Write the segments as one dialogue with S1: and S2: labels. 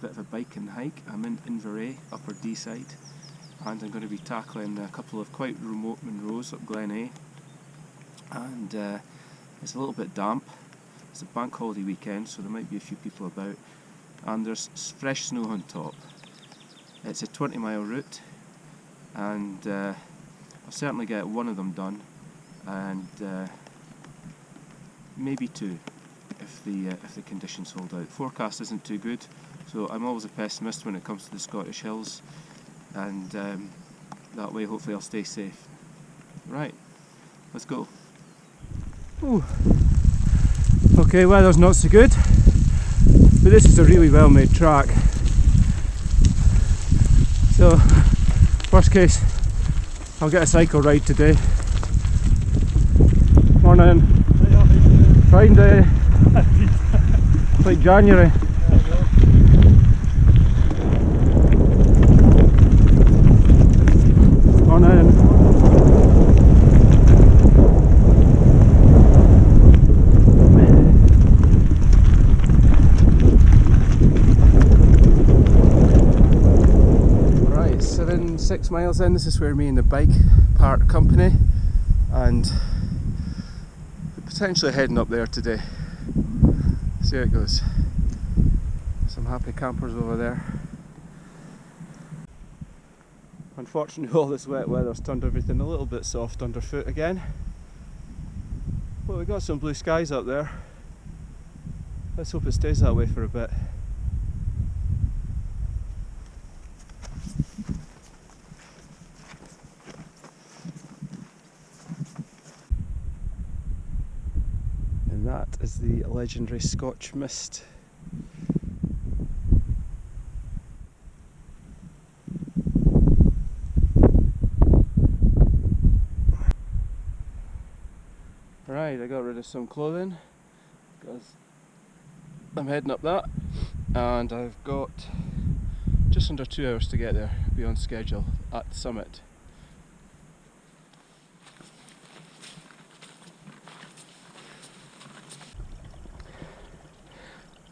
S1: bit of a biking hike. I'm in Inverray, Upper D side, and I'm going to be tackling a couple of quite remote Munros up Glen A. And it's a little bit damp. It's a bank holiday weekend, so there might be a few people about, and there's fresh snow on top. It's a 20-mile route, and I'll certainly get one of them done, and maybe two if the conditions hold out. Forecast isn't too good, so I'm always a pessimist when it comes to the Scottish hills, and that way hopefully I'll stay safe. Right, let's go. Ooh. Okay, weather's not so good, but this is a really well made track. So, worst case, I'll get a cycle ride today. Morning. Fine day. It's like January. Morning. Right, so then 6 miles in, this is where me and the bike part company, and potentially heading up there today. See how it goes. Some happy campers over there. Unfortunately, all this wet weather's turned everything a little bit soft underfoot again. Well, we got some blue skies up there. Let's hope it stays that way for a bit. And that is the legendary Scotch mist. Right, I got rid of some clothing because I'm heading up that, and I've got just under 2 hours to get there, be on schedule at the summit.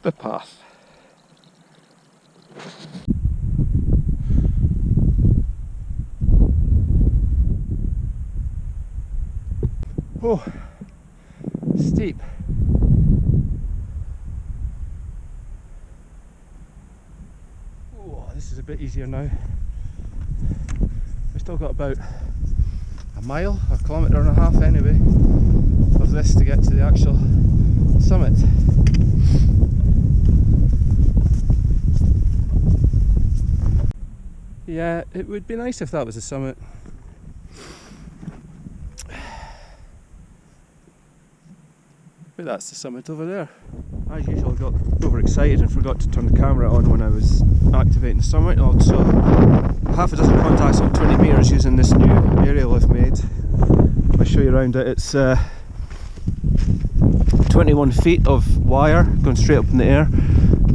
S1: The path. Oh, steep. Oh, this is a bit easier now. We've still got about a mile, or a kilometre and a half anyway, of this to get to the actual summit. Yeah, it would be nice if that was the summit. But that's the summit over there. As usual, I got overexcited and forgot to turn the camera on when I was activating the summit. Also, half a dozen contacts on 20 metres using this new aerial I've made. I'll show you around it. It's 21 feet of wire going straight up in the air,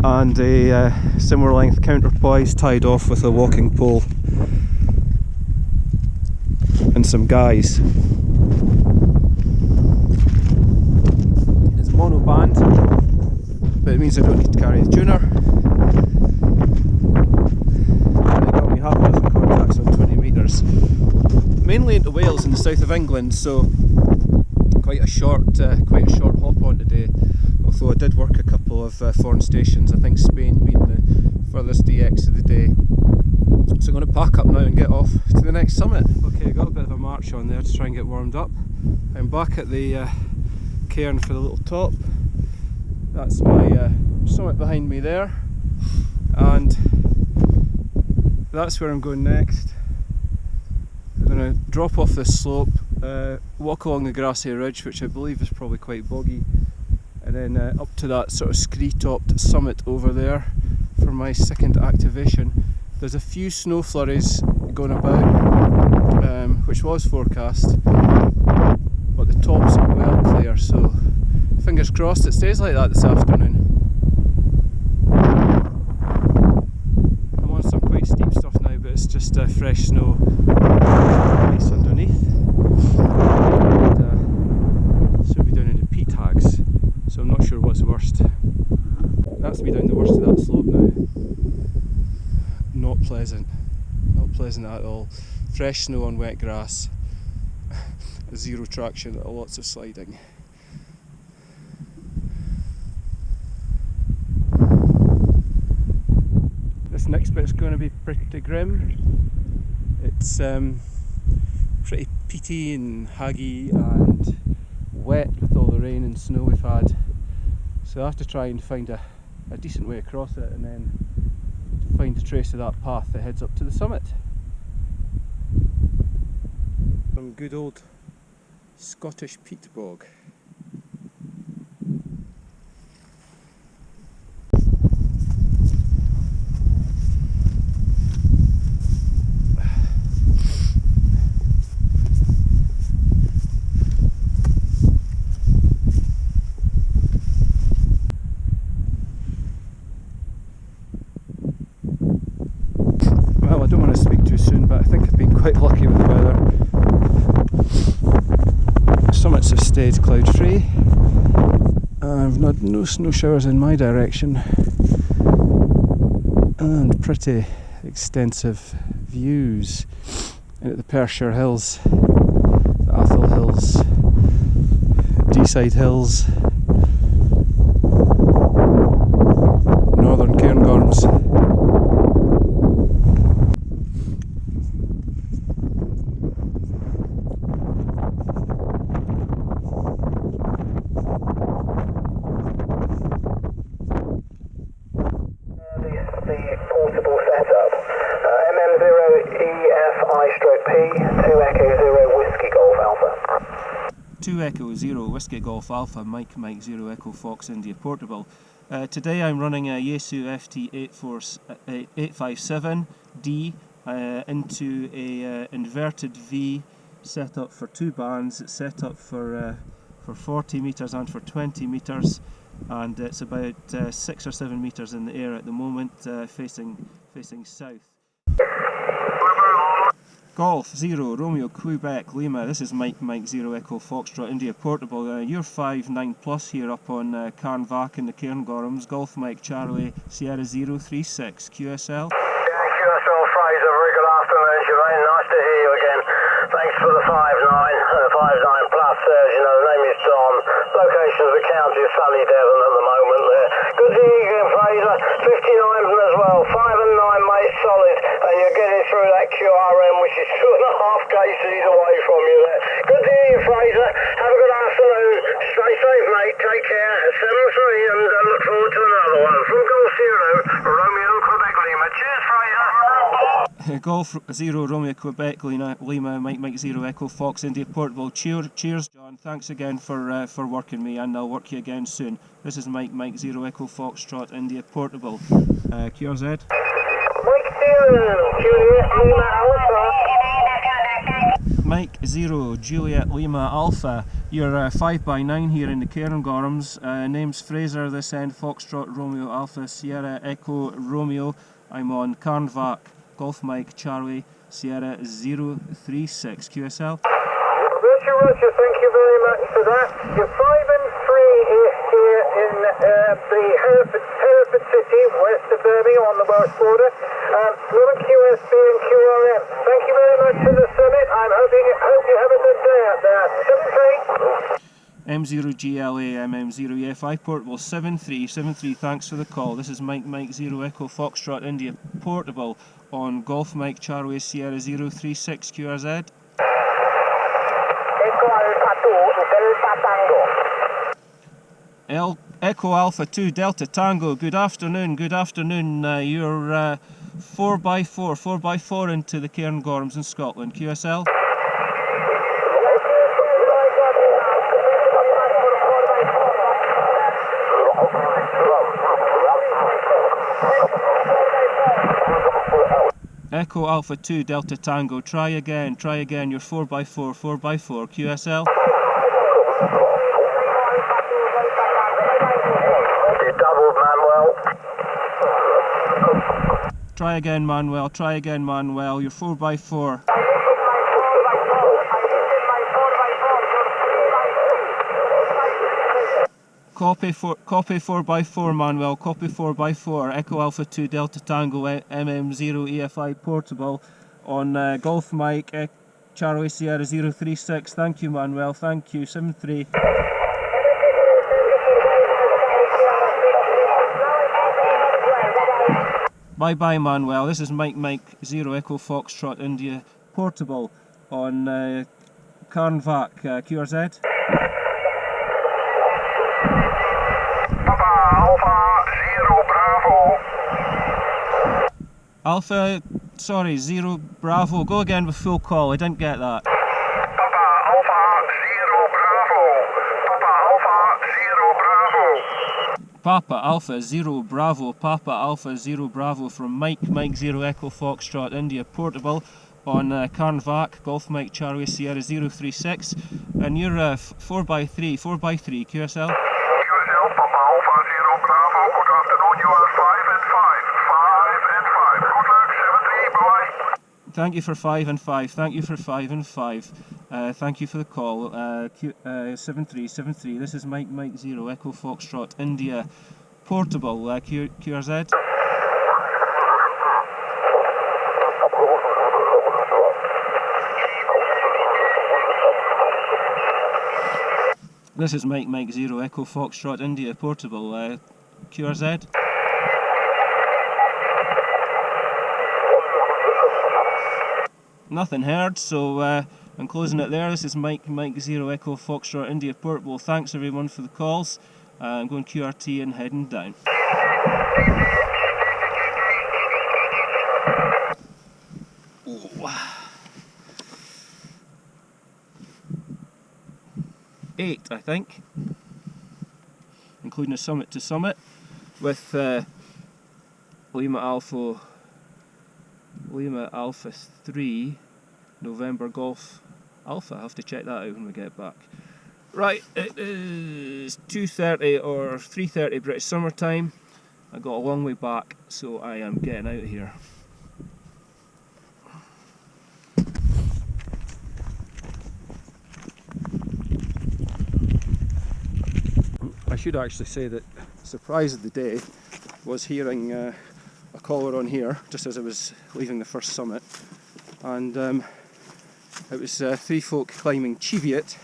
S1: and a similar length counterpoise tied off with a walking pole and some guys. It's mono band, but it means I don't need to carry a tuner. And it got me half a dozen contacts on 20 metres. Mainly into Wales in the south of England, so quite a short hop on today. Although I did work a couple of foreign stations, I think Spain being the furthest DX of the day. So I'm going to pack up now and get off to the next summit. Okay, I got a bit of a march on there to try and get warmed up. I'm back at the cairn for the little top. That's my summit behind me there, and that's where I'm going next. I'm going to drop off this slope, walk along the grassy ridge, which I believe is probably quite boggy, and then up to that sort of scree-topped summit over there for my second activation. There's a few snow flurries going about, which was forecast, but the tops are well clear, so fingers crossed it stays like that this afternoon. I'm on some quite steep stuff now, but it's just fresh snow, ice underneath, and soon be down into peat hags, so I'm not sure what's worst. That's me down the worst of that slope now. Not pleasant. Not pleasant at all. Fresh snow on wet grass. Zero traction, lots of sliding. This next bit's going to be pretty grim. It's pretty peaty and haggy and wet with all the rain and snow we've had. So I have to try and find a decent way across it and then find a trace of that path that heads up to the summit. Some good old Scottish peat bog. Well, I don't want to speak too soon, but I think I've been quite lucky with the weather. Summits have stayed cloud free. I've had no snow showers in my direction, and pretty extensive views at the Perthshire Hills, the Atholl Hills, Deeside Hills, northern Cairngorms.
S2: Portable setup. MM0EFI/P, 2 Echo 0 Whiskey Golf Alpha.
S1: 2 Echo 0 Whiskey Golf Alpha, Mike 0 Echo Fox India Portable. Today I'm running a Yaesu FT857D into a inverted V set up for 2 bands. It's set up for 40 metres and for 20 metres, and it's about 6 or 7 metres in the air at the moment, facing south. Golf 0 Romeo Quebec Lima. This is Mike 0 Echo Foxtrot India Portable. You're 5-9 plus here up on Carn, Bhac in the Cairngorms. Golf Mike Charlie Sierra 036 QSL.
S2: QSL Fraser, very good afternoon, Shireen. Nice to hear you again. Thanks for the 5-9 plus. You know, the name is Tom. Location of the county is Sully Devon at the moment there. Good to hear you again, Fraser. 59 as well. 5 and 9, mate, solid. And you're getting through that QRM, which is 2.5 kcs away from you there. Good to hear you, Fraser. Have a good afternoon. Stay safe, mate. Take care. 7-3, and look forward to another one. From Golf 0 Romeo Quebec Lima. Cheers, Fraser.
S1: Golf 0 Romeo Quebec Lima Mike 0 Echo Fox India Portable. Cheers, John. Thanks again for working me, and I'll work you again soon. This is Mike 0 Echo Foxtrot India Portable. QRZ.
S2: Mike 0 Juliet Lima Alpha.
S1: Mike 0 Juliet Lima Alpha. You're 5x9 here in the Cairngorms. Name's Fraser this end. Foxtrot Romeo Alpha Sierra Echo Romeo. I'm on Carn, Bhac. Golf Mike Charlie Sierra 036 QSL.
S2: Roger, thank you very much for that. You're 5 and 3 here in the Hereford City, west of Birmingham on the Welsh border. Little QSB and QRM. Thank you very much for the summit. Hope you have a good day out there. 7-3.
S1: M0GLA MM0EFI Portable 73. Thanks for the call. This is Mike 0 Echo Foxtrot India Portable on Golf Mike Charlie Sierra 036 QRZ. Echo Alpha 2 Delta Tango. Good afternoon. You're 4x4 into the Cairngorms in Scotland. QSL. Echo Alpha 2 Delta Tango. Try again. You're 4x4 QSL.
S2: You doubled, Manuel.
S1: Try again, Manuel. You're 4x4. Copy 4x4 Manuel, copy 4x4, Echo Alpha 2 Delta Tango MM0 EFI portable on Golf Mike, Charlie Sierra 036, thank you Manuel, thank you, 73. Bye bye Manuel, this is Mike 0 Echo Foxtrot India portable on Carn Bhac, QRZ. Alpha, sorry, 0 Bravo. Go again with full call, I didn't get that.
S2: Papa Alpha 0 Bravo. Papa Alpha 0 Bravo.
S1: Papa Alpha 0 Bravo from Mike 0 Echo Foxtrot India portable on Carn Bhac, Golf Mike Charlie Sierra 036, and you're 4x3 QSL.
S2: QSL Papa Alpha 0 Bravo. Good afternoon, you are 5 and 5. 5 and 5. Good luck, 73, bye.
S1: Thank you for 5 and 5. Thank you for 5 and 5. Thank you for the call. 7373. This is Mike 0 Echo Foxtrot India portable QRZ. This is Mike 0 Echo Foxtrot India portable QRZ. Nothing heard, so I'm closing it there. This is Mike 0 Echo Foxtrot India portable. Thanks everyone for the calls. I'm going QRT and heading down. Ooh. 8, I think, including a summit to summit with Lima Alpha 3 November Golf Alpha. I'll have to check that out when we get back. Right, it is 2:30 or 3:30 British summer time. I got a long way back, so I am getting out of here. I should actually say that the surprise of the day was hearing a caller on here just as I was leaving the first summit, and it was 3 folk climbing Cheviot,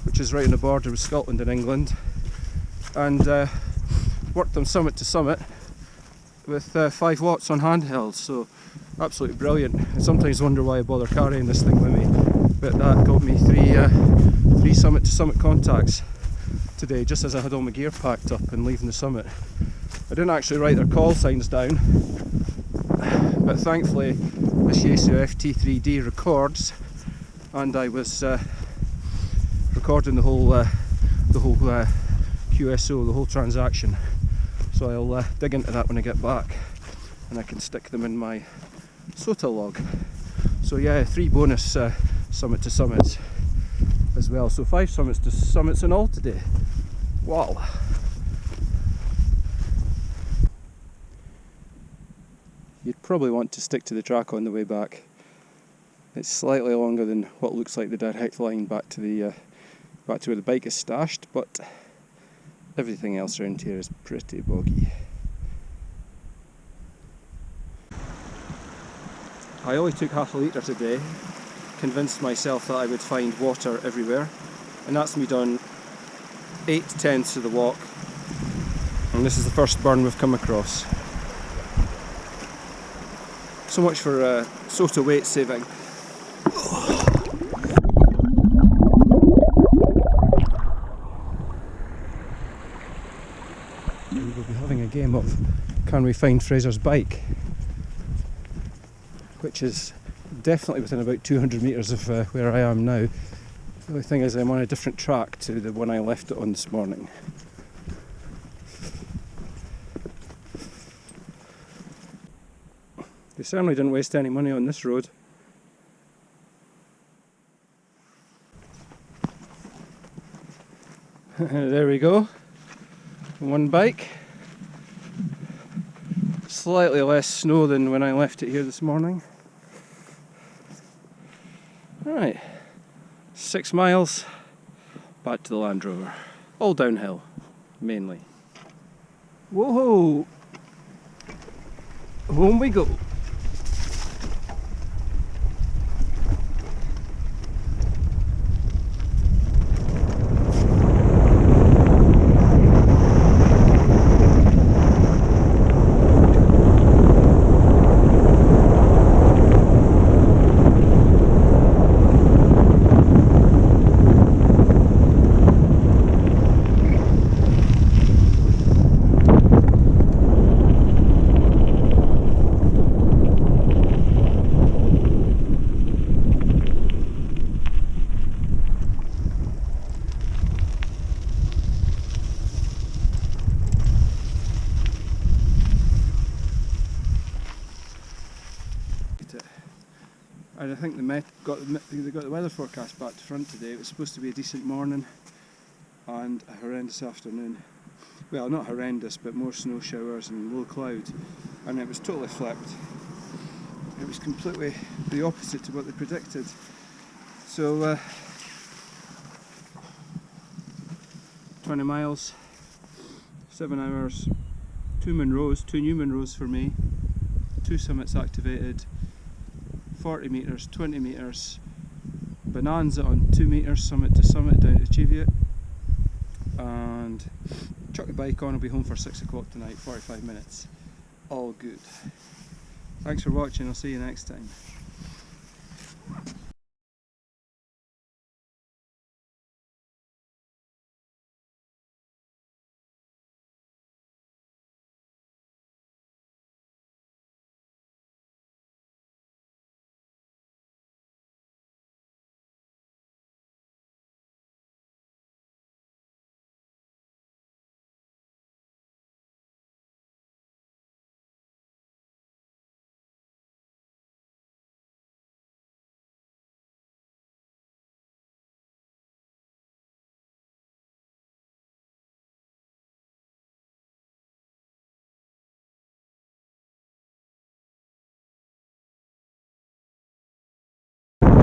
S1: which is right on the border with Scotland and England, and worked on summit to summit with 5 watts on handhelds, so absolutely brilliant. I sometimes wonder why I bother carrying this thing with me, but that got me 3 summit to summit contacts today, just as I had all my gear packed up and leaving the summit. I didn't actually write their call signs down, but thankfully this Yaesu FT3D records, and I was recording the whole QSO, the whole transaction, so I'll dig into that when I get back and I can stick them in my SOTA log. So yeah, 3 bonus summit to summits as well, so 5 summits to summits in all today. Wow. You'd probably want to stick to the track on the way back. It's slightly longer than what looks like the direct line back to where the bike is stashed, but everything else around here is pretty boggy. I only took half a litre today, convinced myself that I would find water everywhere, and that's me done 8/10 of the walk, and this is the first burn we've come across. So much for SOTA weight saving. And we'll be having a game of Can We Find Fraser's Bike, which is definitely within about 200 metres of where I am now. The only thing is I'm on a different track to the one I left it on this morning. They certainly didn't waste any money on this road. There we go. One bike. Slightly less snow than when I left it here this morning. Right. 6 miles back to the Land Rover. All downhill. mainly. Whoa! Home we go. And I think they got the weather forecast back to front today. It was supposed to be a decent morning and a horrendous afternoon. Well, not horrendous, but more snow showers and low cloud. And it was totally flipped. It was completely the opposite to what they predicted. So 20 miles, 7 hours, 2 Munros, 2 new Munros for me, 2 summits activated, 40 metres, 20 metres, bonanza on 2 metres summit to summit down to Cheviot, and chuck the bike on. I'll be home for 6 o'clock tonight, 45 minutes, all good. Thanks for watching, I'll see you next time.